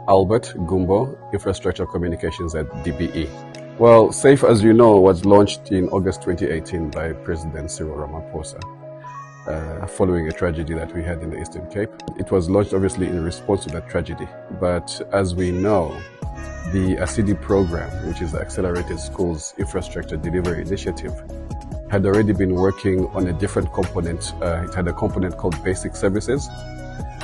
Albert Gumbo, Infrastructure Communications at DBE. Well, SAFE, as you know, was launched in August 2018 by President Cyril Ramaphosa, following a tragedy that we had in the Eastern Cape. It was launched obviously in response to that tragedy, but as we know, the ASIDI program, which is the Accelerated Schools Infrastructure Delivery Initiative, had already been working on a different component. It had a component called Basic Services,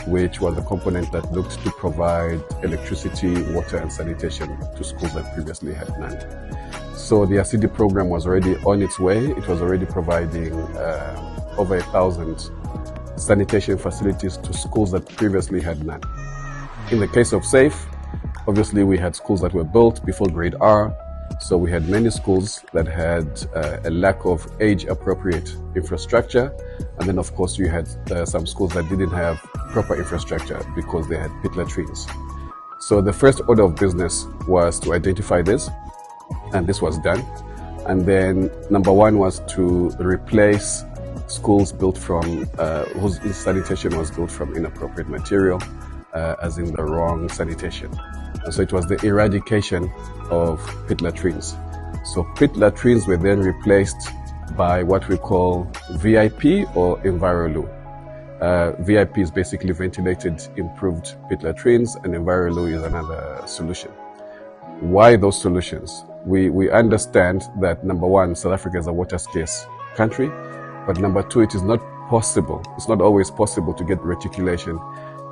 which was a component that looked to provide electricity, water, and sanitation to schools that previously had none. So the ASIDI program was already on its way. It was already providing over 1,000 sanitation facilities to schools that previously had none. In the case of SAFE, obviously we had schools that were built before grade R, so we had many schools that had a lack of age-appropriate infrastructure, and then of course you had some schools that didn't have proper infrastructure because they had pit latrines. So the first order of business was to identify this, and this was done. And then number one was to replace schools built from, whose sanitation was built from inappropriate material, as in the wrong sanitation. And so it was the eradication of pit latrines. So pit latrines were then replaced by what we call VIP or EnviroLoo. VIP is basically ventilated, improved pit latrines, and EnviroLoo is another solution. Why those solutions? We understand that number one, South Africa is a water scarce country, but number two, it is not possible. It's not always possible to get reticulation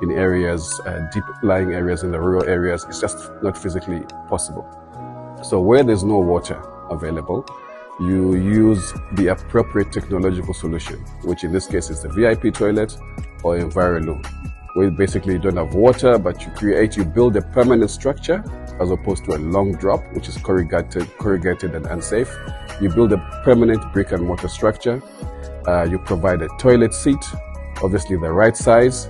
in areas, deep lying areas, in the rural areas. It's just not physically possible. So where there's no water available, you use the appropriate technological solution, which in this case is the VIP toilet or EnviroLoo, where basically you don't have water, but you build a permanent structure as opposed to a long drop, which is corrugated and unsafe. You build a permanent brick and mortar structure. You provide a toilet seat, obviously the right size.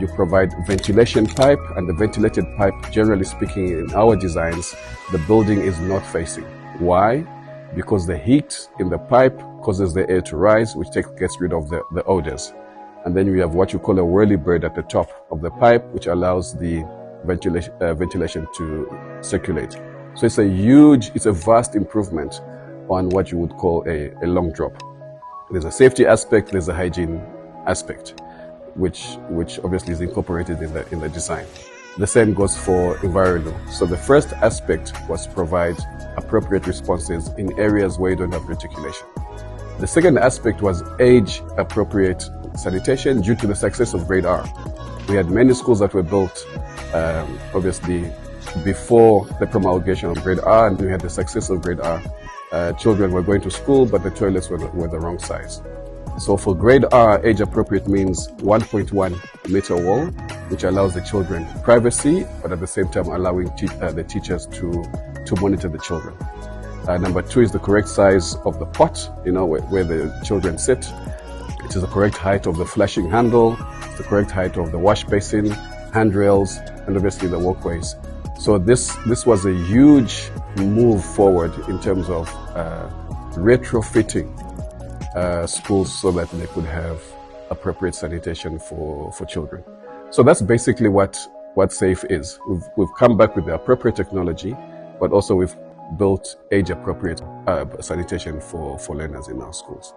You provide ventilation pipe, and the ventilated pipe, generally speaking, in our designs, the building is not facing. Why? Because the heat in the pipe causes the air to rise, which gets rid of the odors. And then you have what you call a whirlybird at the top of the pipe, which allows the ventilation to circulate. So it's a vast improvement on what you would call a long drop. There's a safety aspect, there's a hygiene aspect, which obviously is incorporated in the design. The same goes for EnviroLoo. So the first aspect was to provide appropriate responses in areas where you don't have reticulation. The second aspect was age-appropriate sanitation due to the success of grade R. We had many schools that were built, obviously, before the promulgation of grade R, and we had the success of grade R. Children were going to school, but the toilets were the wrong size. So for grade R, age appropriate means 1.1 meter wall, which allows the children privacy, but at the same time allowing the teachers to monitor the children. Number two is the correct size of the pot, where the children sit. It is the correct height of the flushing handle, it's the correct height of the wash basin, handrails, and obviously the walkways. So this was a huge move forward in terms of retrofitting schools so that they could have appropriate sanitation for children. So that's basically what SAFE is. We've come back with the appropriate technology, but also we've built age-appropriate sanitation for learners in our schools.